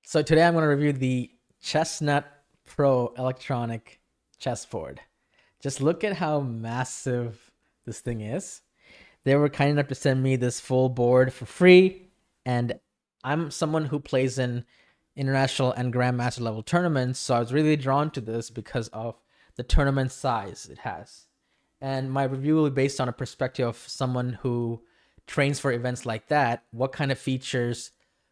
So today I'm going to review the Chessnut Pro electronic chessboard. Just look at how massive this thing is. They were kind enough to send me this full board for free, and I'm someone who plays in international and grandmaster level tournaments, so I was really drawn to this because of the tournament size it has. And my review will be based on a perspective of someone who trains for events like that. What kind of features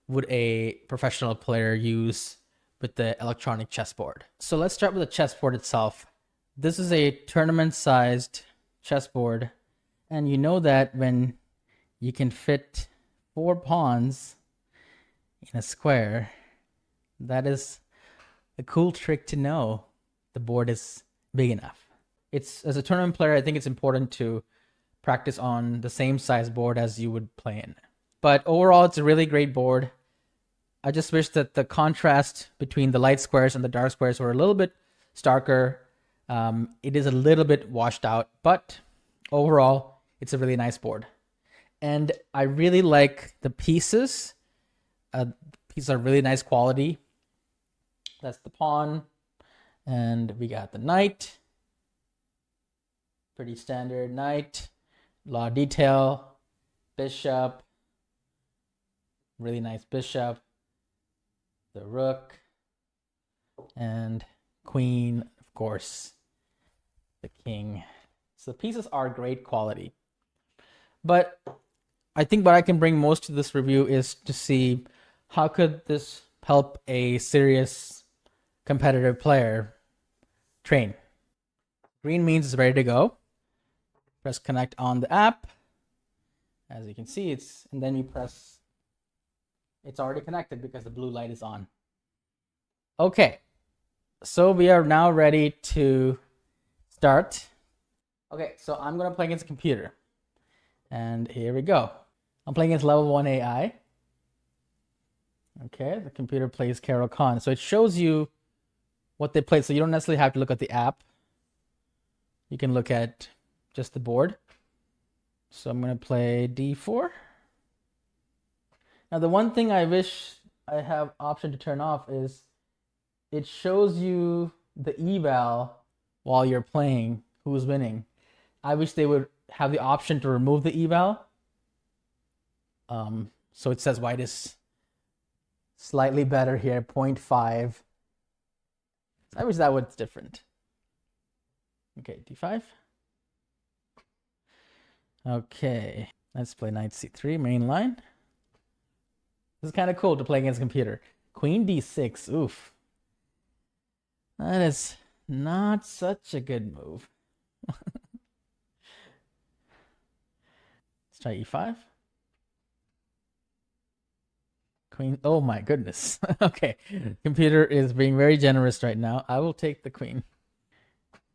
would a professional player use with the electronic chessboard? So let's start with the chessboard itself. This is a tournament sized chessboard, and you know that when you can fit 4 pawns in a square, that is a cool trick to know the board is big enough. It's, as a tournament player, I think it's important to practice on the same size board as you would play in. But overall, it's a really great board. I just wish that the contrast between the light squares and the dark squares were a little bit starker. It is a little bit washed out, but overall, it's a really nice board. And I really like the pieces. Pieces are really nice quality. That's the pawn. And we got the knight. Pretty standard knight. A lot of detail. Bishop. Really nice bishop. The rook. And queen, of course. The king. So the pieces are great quality. But I think what I can bring most to this review is to see how could this help a serious competitive player train. Green means it's ready to go. Press connect on the app. As you can see, and then you press, it's already connected because the blue light is on. Okay, so we are now ready to start. Okay, so I'm gonna play against a computer. And here we go. I'm playing against level 1 AI. Okay, the computer plays Carol Khan. So it shows you what they played. So you don't necessarily have to look at the app. You can look at just the board. So I'm going to play d4. Now the one thing I wish I have option to turn off is it shows you the eval while you're playing who's winning. I wish they would have the option to remove the eval. So it says white is slightly better here, 0.5. I wish that was different. Okay, d5. Okay, let's play knight c3, main line. This is kind of cool to play against a computer. Queen d6, oof. That is not such a good move. Let's try e5. Queen, oh my goodness. Okay, computer is being very generous right now. I will take the queen.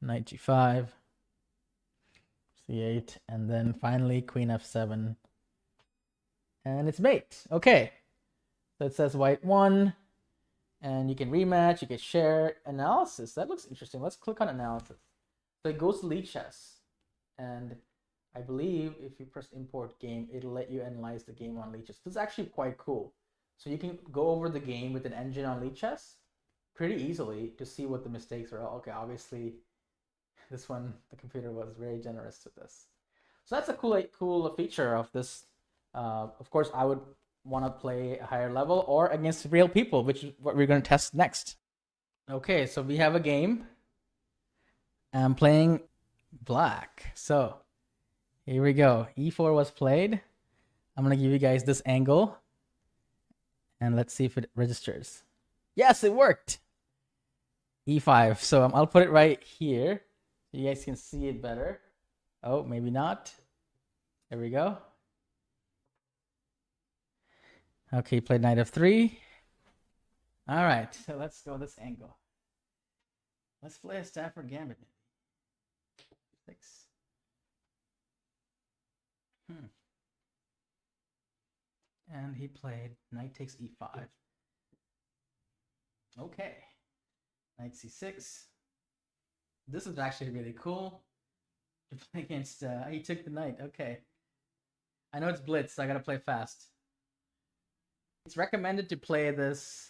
Knight g5. c8, and then finally queen f7. And it's mate. Okay. So it says white won. And you can rematch, you can share. Analysis. That looks interesting. Let's click on analysis. So it goes to Lichess. And I believe if you press import game, it'll let you analyze the game on Lichess. This is actually quite cool. So you can go over the game with an engine on Lichess pretty easily to see what the mistakes are. Okay, obviously this one, the computer was very generous with this. So that's a cool feature of this. Of course, I would want to play a higher level or against real people, which is what we're going to test next. Okay, so we have a game. I'm playing black. So here we go. E4 was played. I'm going to give you guys this angle. And let's see if it registers. Yes, it worked. E5. So I'll put it right here. So you guys can see it better. Oh, maybe not. There we go. Okay, played knight f3. All right, so let's go this angle. Let's play a Stafford Gambit. 6. And he played knight takes e5. Okay, knight c6. This is actually really cool to play against. He took the knight. Okay, I know it's blitz, so I gotta play fast. It's recommended to play this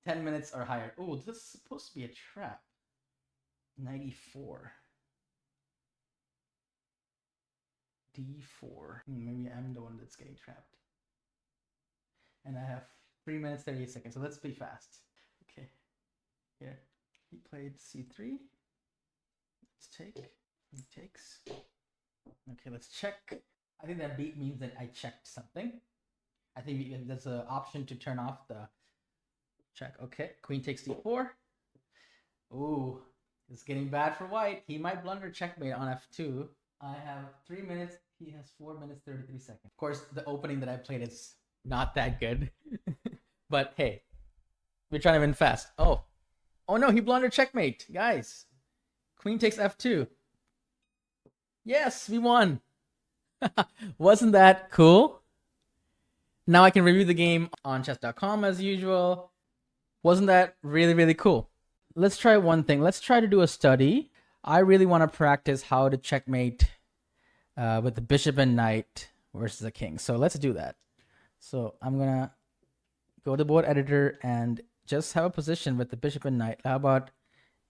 10 minutes or higher. Oh, this is supposed to be a trap. 94. D4. Maybe I'm the one that's getting trapped. And I have 3 minutes 38 seconds. So let's be fast. Okay. Here. He played C3. Let's take. He takes. Okay, let's check. I think that beat means that I checked something. I think there's an option to turn off the check. Okay, queen takes d4. Ooh, it's getting bad for white. He might blunder checkmate on f2. I have 3 minutes. He has 4 minutes 33 seconds. Of course, the opening that I played is not that good. But hey, we're trying to win fast. Oh no, he blundered checkmate, guys. Queen takes f2. Yes, we won. Wasn't that cool? Now I can review the game on chess.com as usual. Wasn't that really, really cool? Let's try one thing. Let's try to do a study. I really want to practice how to checkmate with the bishop and knight versus the king. So let's do that. So I'm going to go to board editor and just have a position with the bishop and knight. How about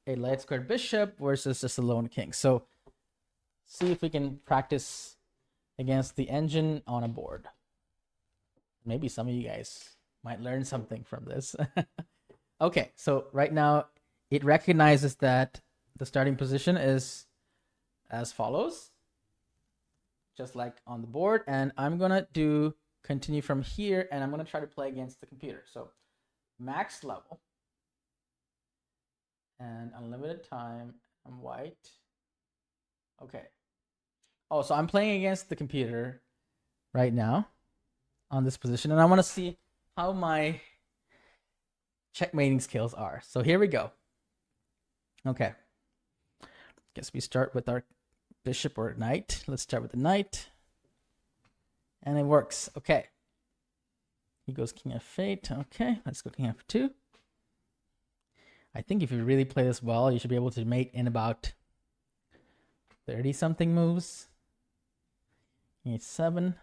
a light squared bishop versus just a lone king? So see if we can practice against the engine on a board. Maybe some of you guys might learn something from this. Okay, so right now it recognizes that the starting position is as follows, just like on the board. And I'm going to do continue from here, and I'm going to try to play against the computer. So max level and unlimited time. I'm white. Okay. Oh, so I'm playing against the computer right now on this position, and I want to see how my checkmating skills are. So here we go. Okay. Guess we start with our bishop or knight. Let's start with the knight. And it works. Okay. He goes king f8. Okay, let's go king f2. I think if you really play this well, you should be able to mate in about 30 something moves. e7.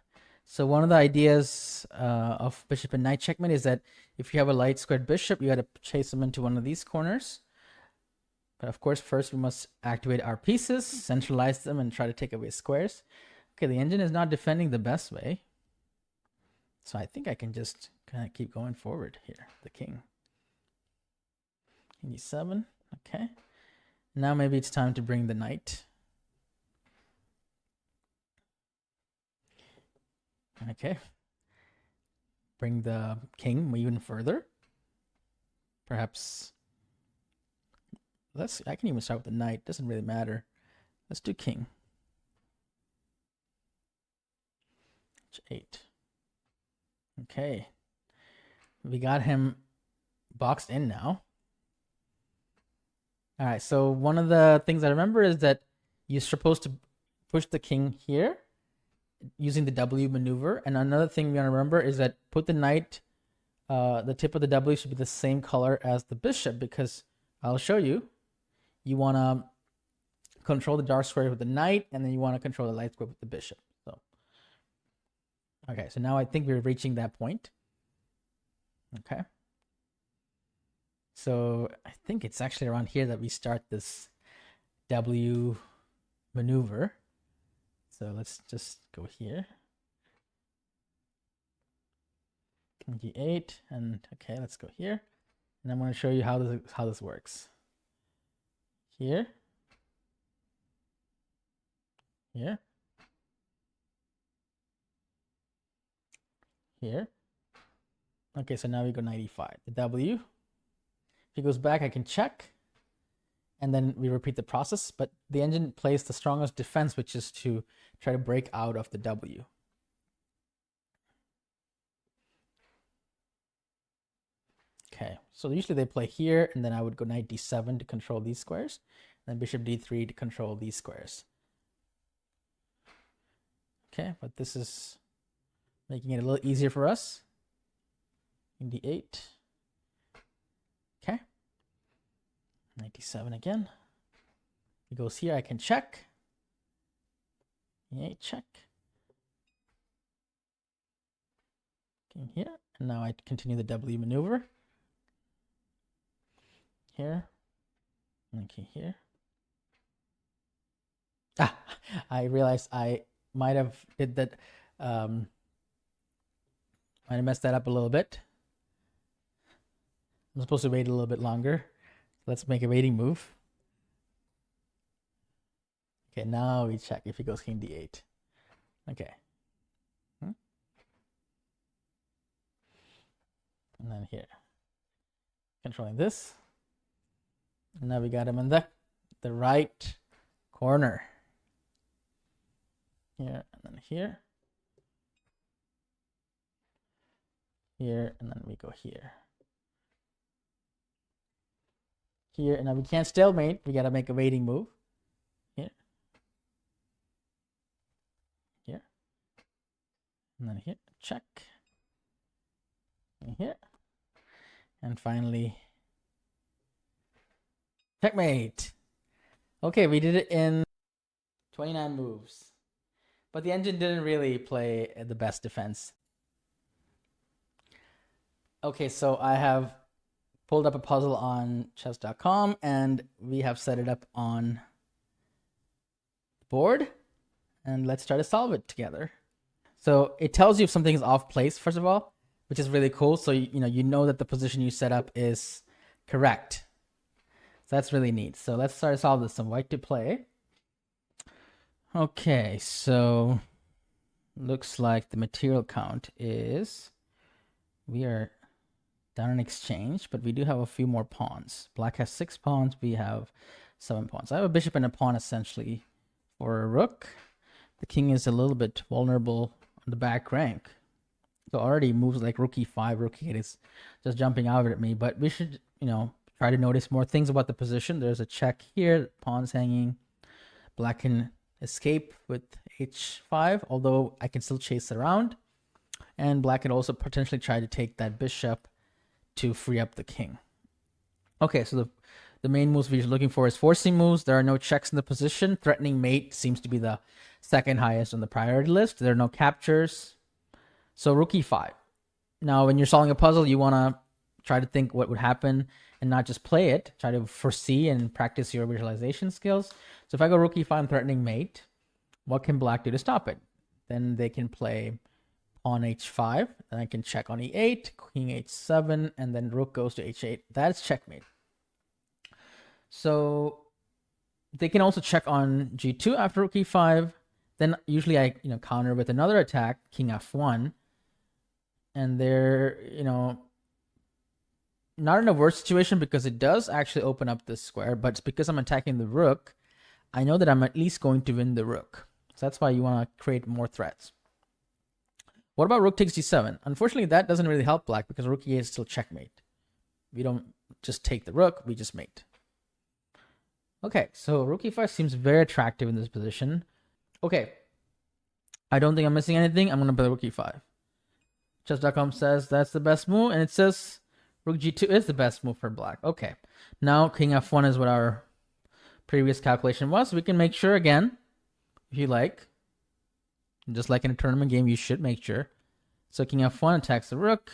So one of the ideas of bishop and knight checkmate is that if you have a light squared bishop, you got to chase them into one of these corners. But of course, first we must activate our pieces, centralize them, and try to take away squares. Okay, the engine is not defending the best way. So I think I can just kind of keep going forward here. The king. King e7. Okay. Now maybe it's time to bring the knight. Okay. Bring the king even further. Perhaps I can even start with the knight. Doesn't really matter. Let's do king. H8. Okay. We got him boxed in now. All right. So one of the things I remember is that you're supposed to push the king here using the W maneuver. And another thing we want to remember is that put the knight, the tip of the W should be the same color as the bishop, because I'll show you. You want to control the dark square with the knight, and then you want to control the light square with the bishop. So, okay, so now I think we're reaching that point. Okay. So I think it's actually around here that we start this W maneuver. So let's just go here. G8, and okay, let's go here. And I'm going to show you how this works. Here. Here. Here. Okay, so now we go 95. The W. If he goes back, I can check. And then we repeat the process. But the engine plays the strongest defense, which is to try to break out of the W. Okay, so usually they play here, and then I would go knight d7 to control these squares, and then bishop d3 to control these squares. Okay, but this is making it a little easier for us. In d8. Okay. Knight d7 again. He goes here, I can check. E8 check. King here, and now I continue the W maneuver. here. Okay, here. Ah, I realized I might have did that. Might have messed that up a little bit. I'm supposed to wait a little bit longer. Let's make a waiting move. Okay, now we check if he goes king d8. Okay. And then here. Controlling this. And now we got him in the right corner. Here and then here. Here and then we go here. Here, and now we can't stalemate. We gotta make a waiting move. Here. Here. And then here. Check. And here. And finally, checkmate. Okay, we did it in 29 moves. But the engine didn't really play the best defense. Okay, so I have pulled up a puzzle on chess.com and we have set it up on the board. And let's try to solve it together. So it tells you if something is off place, first of all, which is really cool. So you know that the position you set up is correct. So that's really neat. So let's start to solve this. Some white to play. Okay, so looks like the material count is we are down in exchange, but we do have a few more pawns. Black has 6 pawns. We have 7 pawns. I have a bishop and a pawn essentially for a rook. The king is a little bit vulnerable on the back rank. So already moves like rook e5, rook e8 is just jumping out at me. But we should, try to notice more things about the position. There's a check here, pawns hanging. Black can escape with h5, although I can still chase it around. And black can also potentially try to take that bishop to free up the king. Okay, so the main moves we're looking for is forcing moves. There are no checks in the position. Threatening mate seems to be the second highest on the priority list. There are no captures. So rook e5. Now, when you're solving a puzzle, you want to try to think what would happen and not just play it. Try to foresee and practice your visualization skills. So if I go rook e5, I'm threatening mate. What can black do to stop it? Then they can play pawn h5, and I can check on e8, king h7, and then rook goes to h8. That's checkmate. So they can also check on g2 after rook e5. Then usually I counter with another attack, king f1. And they're, not in a worse situation because it does actually open up this square, but it's because I'm attacking the rook, I know that I'm at least going to win the rook. So that's why you want to create more threats. What about rook takes g7? Unfortunately, that doesn't really help black because rook e8 is still checkmate. We don't just take the rook, we just mate. Okay, so rook e5 seems very attractive in this position. Okay, I don't think I'm missing anything. I'm going to play rook e5. Chess.com says that's the best move, and it says rook g2 is the best move for black. Okay, now king f1 is what our previous calculation was. We can make sure again, if you like. Just like in a tournament game, you should make sure. So king f1 attacks the rook.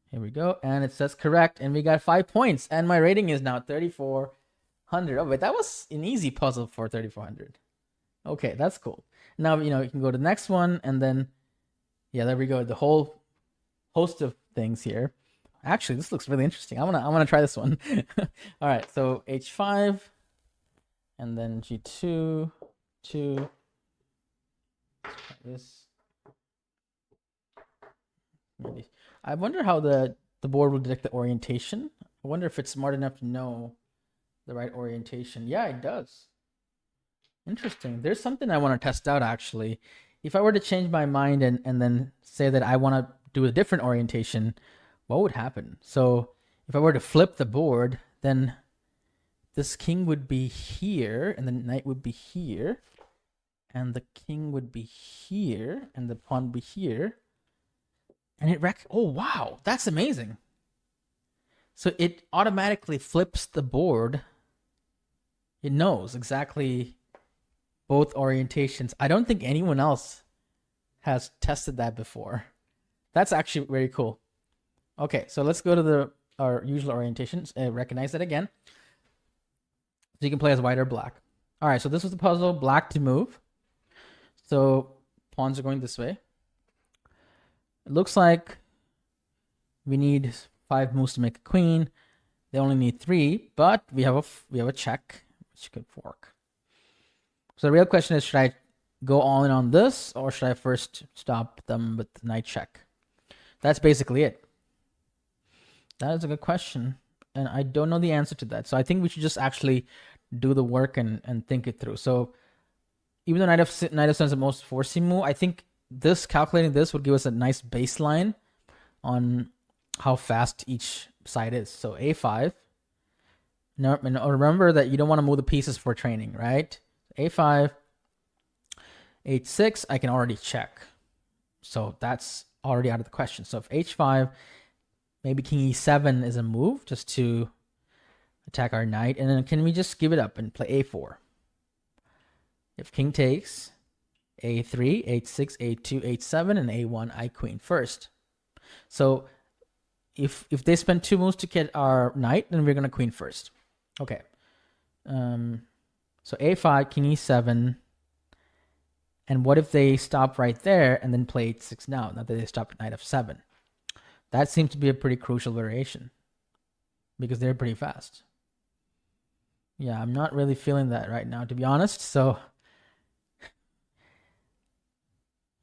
Here we go, and it says correct, and we got 5 points, and my rating is now 3,400. Oh, wait, that was an easy puzzle for 3,400. Okay, that's cool. Now, you can go to the next one, and then, yeah, there we go. The whole host of things here. Actually, this looks really interesting. I wanna try this one. All right, so h5, and then g2, 2. This. I wonder how the board will detect the orientation. I wonder if it's smart enough to know the right orientation. Yeah, it does. Interesting. There's something I want to test out actually. If I were to change my mind and then say that I want to do a different orientation, what would happen? So if I were to flip the board, then this king would be here and the knight would be here. And the king would be here, and the pawn would be here. And oh, wow, that's amazing. So it automatically flips the board. It knows exactly both orientations. I don't think anyone else has tested that before. That's actually very cool. Okay, so let's go to the our usual orientations. Recognize that again. So you can play as white or black. All right, so this was the puzzle. Black to move. So pawns are going this way. It looks like we need 5 moves to make a queen. They only need 3, but we have a check, which could fork. So the real question is, should I go all in on this, or should I first stop them with the knight check? That's basically it. That is a good question, and I don't know the answer to that. So I think we should just actually do the work and think it through. So even though knight of 7 is the most forcing move, I think calculating this would give us a nice baseline on how fast each side is. So a5. Now remember that you don't want to move the pieces for training, right? a5, h6, I can already check. So that's already out of the question. So if h5, maybe king e7 is a move just to attack our knight. And then can we just give it up and play a4? If king takes, a3, h6, a2, h7, and a1, I queen first. So if they spend 2 moves to get our knight, then we're going to queen first. Okay. So a5, king e7. And what if they stop right there and then play h6 now? Not that they stopped at knight f7. That seems to be a pretty crucial variation because they're pretty fast. Yeah, I'm not really feeling that right now, to be honest. So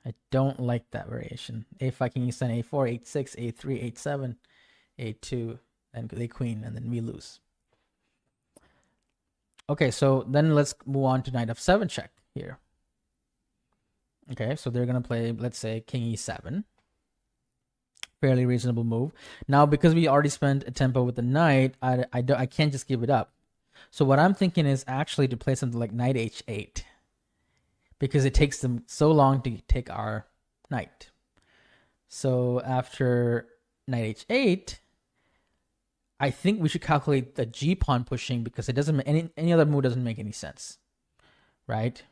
I don't like that variation. a5, king e7, a4, h6, a3, h7, a2, and they queen, and then we lose. Okay, so then let's move on to knight f7 check here. Okay, so they're going to play, let's say, king e7. Fairly reasonable move. Now, because we already spent a tempo with the knight, I can't just give it up. So what I'm thinking is actually to play something like knight h8. Because it takes them so long to take our knight. So after knight h8, I think we should calculate the g pawn pushing because it doesn't any other move doesn't make any sense, right?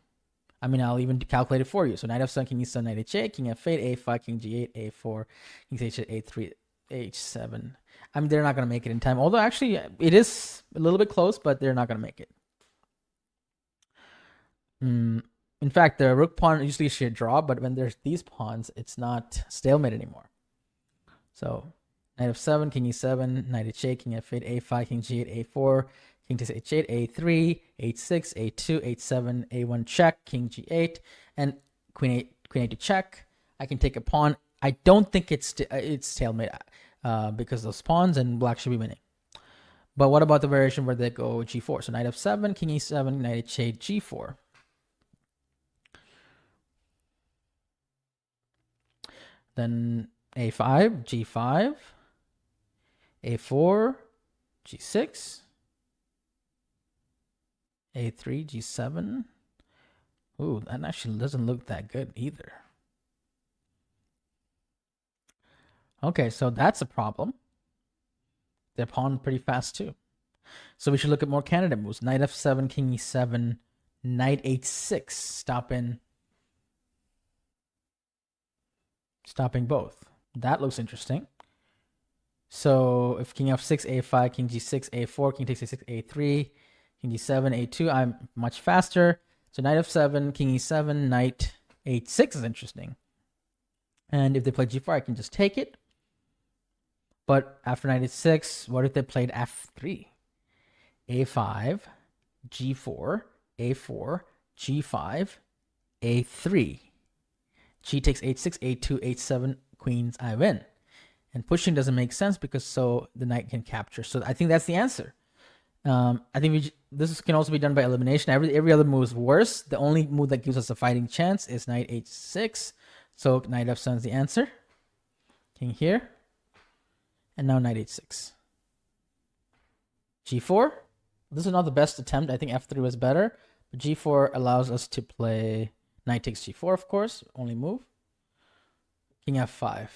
I mean, I'll even calculate it for you. So knight f7, king e7, knight h8, king f8, a5, king g8, a4, king h8, a3, h7. I mean, they're not going to make it in time. Although actually, it is a little bit close, but they're not going to make it. In fact, the rook pawn usually should draw, but when there's these pawns, it's not stalemate anymore. So knight f7, king e7, knight h8, king f8, a5, king g8, a4, king takes h8, a3, h6, a2, h7, a1 check, king g8, and queen 8 to check. I can take a pawn. I don't think it's stalemate because those pawns, and black should be winning. But what about the variation where they go g4? So knight f7, king e7, knight h8, g4. Then a5, g5, a4, g6, a3, g7. Ooh, that actually doesn't look that good either. Okay, so that's a problem. They're pawned pretty fast too. So we should look at more candidate moves. Knight f7, king e7, knight h6, stopping both. That looks interesting. So if king f6, a5, king g6, a4, king takes a6, a3, king g7, a2, I'm much faster. So knight f7, king e7, knight h6 is interesting. And if they play g4, I can just take it. But after knight h6, what if they played f3? a5, g4, a4, g5, a3. G takes h6, a2, h7, queens, I win. And pushing doesn't make sense because so the knight can capture. So I think that's the answer. I think this can also be done by elimination. Every other move is worse. The only move that gives us a fighting chance is knight h6. So knight f7 is the answer. King here. And now knight h6. g4. This is not the best attempt. I think f3 was better. But g4 allows us to play knight takes g4, of course. Only move. King f5.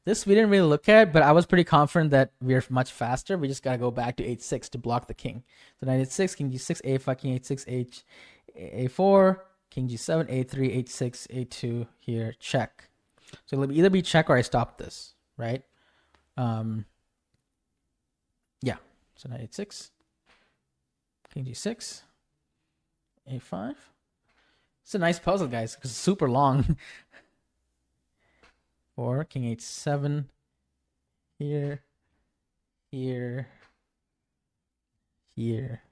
This we didn't really look at, but I was pretty confident that we're much faster. We just got to go back to h6 to block the king. So knight h6, king g6, a5, king h6, a4, king g7, a3, h6, a2, here, check. So it'll either be check or I stop this, right? So knight h6, king g6, a5. It's a nice puzzle, guys, because it's super long. Or king h7, here, here, here,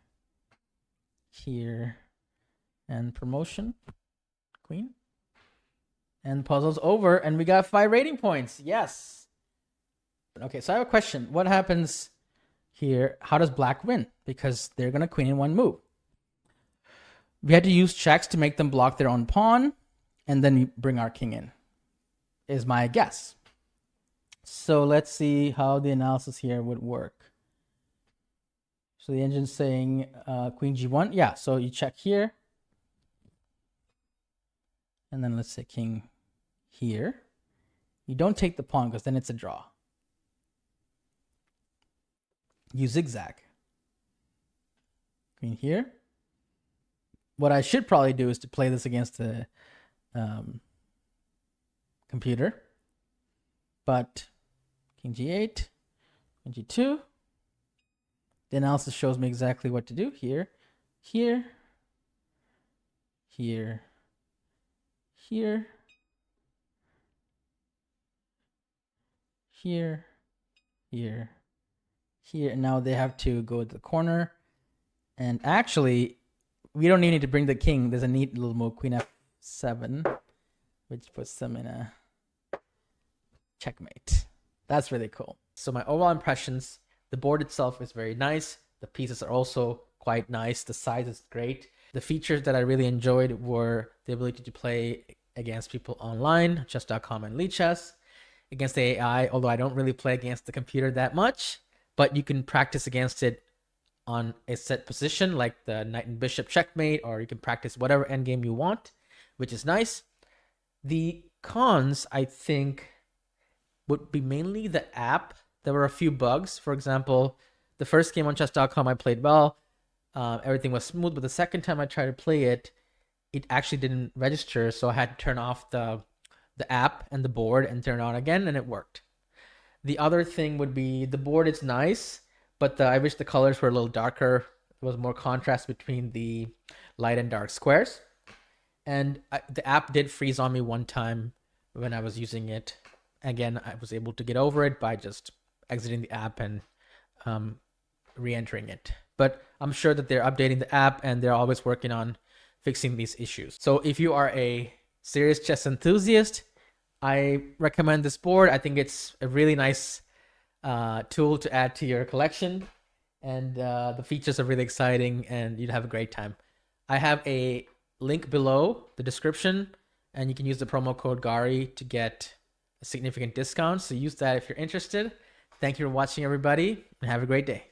here, and promotion, queen. And puzzle's over, and we got 5 rating points. Yes. Okay, so I have a question. What happens here? How does black win? Because they're going to queen in one move. We had to use checks to make them block their own pawn, and then we bring our king in, is my guess. So let's see how the analysis here would work. So the engine's saying queen g1. Yeah, so you check here. And then let's say king here. You don't take the pawn because then it's a draw. You zigzag. Queen here. What I should probably do is to play this against the computer. But king g8, king g2. The analysis shows me exactly what to do here, here, here, here, here, here, here. And now they have to go to the corner. And actually, we don't even need to bring the king. There's a neat little move, queen f7, which puts them in a checkmate. That's really cool. So my overall impressions, the board itself is very nice. The pieces are also quite nice. The size is great. The features that I really enjoyed were the ability to play against people online, chess.com and Lichess, against the AI, although I don't really play against the computer that much, but you can practice against it on a set position like the knight and bishop checkmate, or you can practice whatever endgame you want, which is nice. The cons, I think, would be mainly the app. There were a few bugs. For example, the first game on chess.com I played well. Everything was smooth, but the second time I tried to play it, it actually didn't register, so I had to turn off the app and the board and turn it on again, and it worked. The other thing would be the board is nice, but I wish the colors were a little darker. There was more contrast between the light and dark squares. And the app did freeze on me one time when I was using it. Again, I was able to get over it by just exiting the app and re-entering it. But I'm sure that they're updating the app and they're always working on fixing these issues. So if you are a serious chess enthusiast, I recommend this board. I think it's a really nice tool to add to your collection, and the features are really exciting and you'd have a great time. I have a link below the description, and you can use the promo code Gauri to get a significant discount. So use that if you're interested. Thank you for watching, everybody, and have a great day.